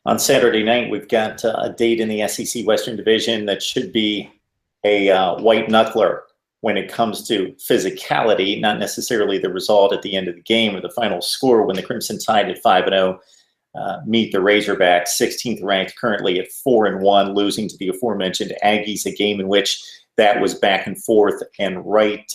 On Saturday night, we've got a date in the SEC Western Division that should be a white knuckler when it comes to physicality, not necessarily the result at the end of the game or the final score when the Crimson Tide at 5-0 meet the Razorbacks, 16th ranked, currently at 4-1, losing to the aforementioned Aggies, a game in which that was back and forth and right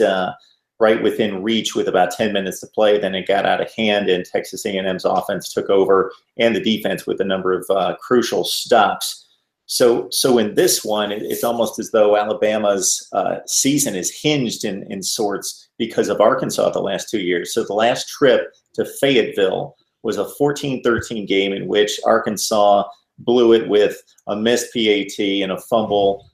within reach with about 10 minutes to play. Then it got out of hand, and Texas A&M's offense took over, and the defense with a number of crucial stops. So in this one, it's almost as though Alabama's season is hinged in sorts because of Arkansas the last 2 years. So the last trip to Fayetteville was a 14-13 game in which Arkansas blew it with a missed PAT and a fumble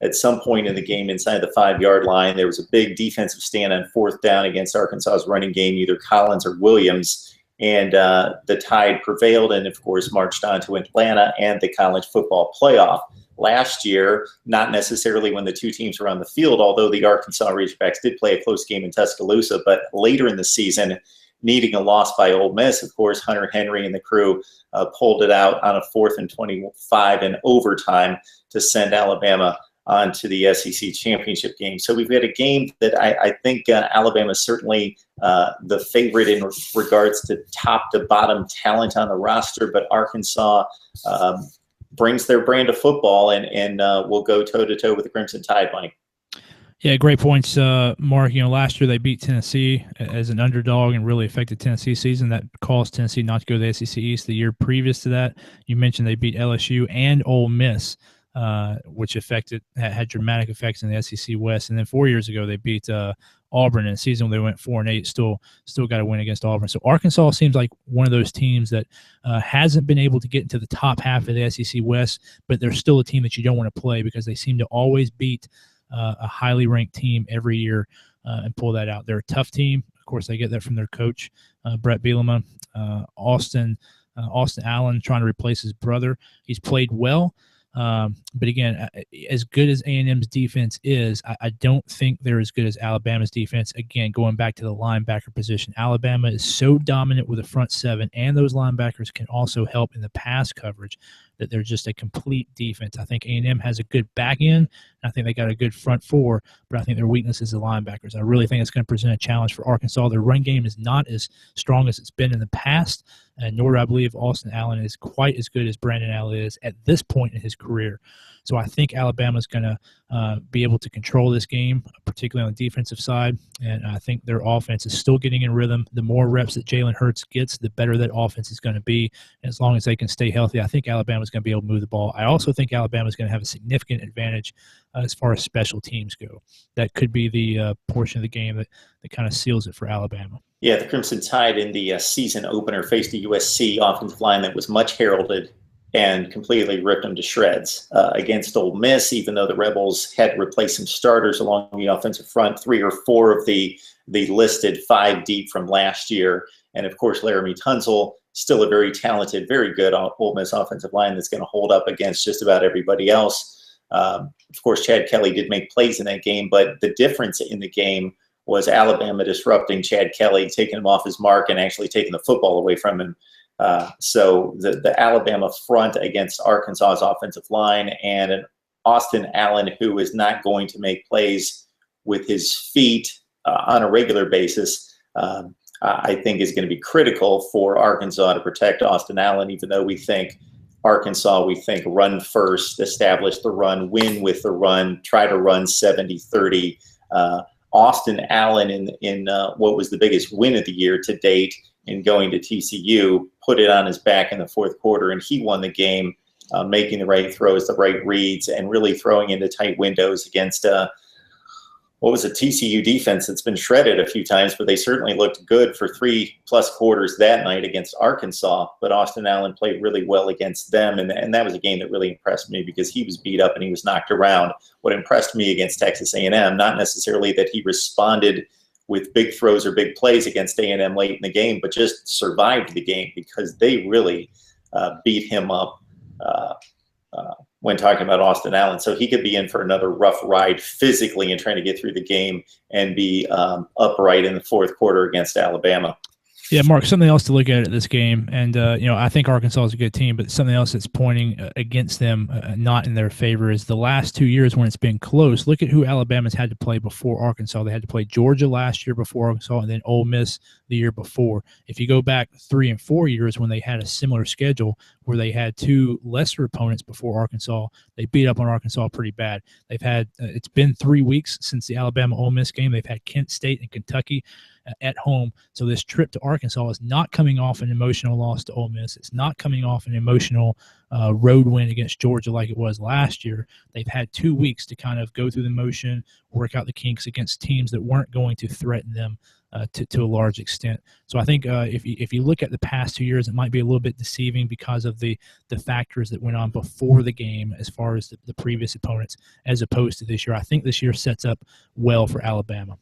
at some point in the game inside the 5-yard line. There was a big defensive stand on fourth down against Arkansas's running game, either Collins or Williams, and the Tide prevailed and, of course, marched on to Atlanta and the college football playoff. Last year, not necessarily when the two teams were on the field, although the Arkansas Razorbacks did play a close game in Tuscaloosa, but later in the season, needing a loss by Ole Miss, of course, Hunter Henry and the crew pulled it out on a 4th and 25 in overtime to send Alabama on to the SEC championship game. So we've got a game that I think Alabama is certainly the favorite in regards to top to bottom talent on the roster, but Arkansas brings their brand of football and will go toe-to-toe with the Crimson Tide, Mike. Yeah, great points, Mark. Last year they beat Tennessee as an underdog and really affected Tennessee's season. That caused Tennessee not to go to the SEC East. The year previous to that, you mentioned they beat LSU and Ole Miss, which had dramatic effects in the SEC West. And then 4 years ago they beat Auburn in a season where they went 4-8. Still got to win against Auburn. So Arkansas seems like one of those teams that hasn't been able to get into the top half of the SEC West, but they're still a team that you don't want to play because they seem to always beat a highly ranked team every year and pull that out. They're a tough team. Of course, they get that from their coach, Brett Bielema. Austin Allen trying to replace his brother. He's played well. But again, as good as A&M's defense is, I don't think they're as good as Alabama's defense. Again, going back to the linebacker position, Alabama is so dominant with the front seven, and those linebackers can also help in the pass coverage that they're just a complete defense. I think A&M has a good back end. I think they got a good front four, but I think their weakness is the linebackers. I really think it's going to present a challenge for Arkansas. Their run game is not as strong as it's been in the past, and nor do I believe Austin Allen is quite as good as Brandon Allen is at this point in his career. So I think Alabama's going to be able to control this game, particularly on the defensive side, and I think their offense is still getting in rhythm. The more reps that Jalen Hurts gets, the better that offense is going to be. And as long as they can stay healthy, I think Alabama's going to be able to move the ball. I also think Alabama's going to have a significant advantage as far as special teams go. That could be the portion of the game that kind of seals it for Alabama. Yeah, the Crimson Tide in the season opener faced a USC offensive line that was much heralded and completely ripped them to shreds against Ole Miss, even though the Rebels had to replace some starters along the offensive front, 3 or 4 of the listed 5 deep from last year. And, of course, Laramie Tunsil, still a very talented, very good Ole Miss offensive line that's going to hold up against just about everybody else. Of course, Chad Kelly did make plays in that game, but the difference in the game was Alabama disrupting Chad Kelly, taking him off his mark and actually taking the football away from him. So the Alabama front against Arkansas's offensive line and an Austin Allen who is not going to make plays with his feet on a regular basis, I think is going to be critical for Arkansas to protect Austin Allen, even though we think Arkansas, run first, establish the run, win with the run, try to run 70-30. Austin Allen in what was the biggest win of the year to date in going to TCU, put it on his back in the fourth quarter, and he won the game, making the right throws, the right reads, and really throwing into tight windows against what was a TCU defense that's been shredded a few times, but they certainly looked good for 3+ quarters that night against Arkansas. But Austin Allen played really well against them, and that was a game that really impressed me because he was beat up and he was knocked around. What impressed me against Texas A&M, not necessarily that he responded with big throws or big plays against A&M late in the game, but just survived the game because they really beat him up when talking about Austin Allen. So he could be in for another rough ride physically and trying to get through the game and be upright in the fourth quarter against Alabama. Yeah, Mark, something else to look at this game, and I think Arkansas is a good team, but something else that's pointing against them, not in their favor, is the last 2 years when it's been close. Look at who Alabama's had to play before Arkansas. They had to play Georgia last year before Arkansas, and then Ole Miss the year before. If you go back 3 and 4 years when they had a similar schedule, where they had two lesser opponents before Arkansas, they beat up on Arkansas pretty bad. They've had it's been 3 weeks since the Alabama Ole Miss game. They've had Kent State and Kentucky at home. So this trip to Arkansas is not coming off an emotional loss to Ole Miss. It's not coming off an emotional road win against Georgia like it was last year. They've had 2 weeks to kind of go through the motion, work out the kinks against teams that weren't going to threaten them to a large extent. So I think if you look at the past 2 years, it might be a little bit deceiving because of the factors that went on before the game as far as the previous opponents, as opposed to this year. I think this year sets up well for Alabama.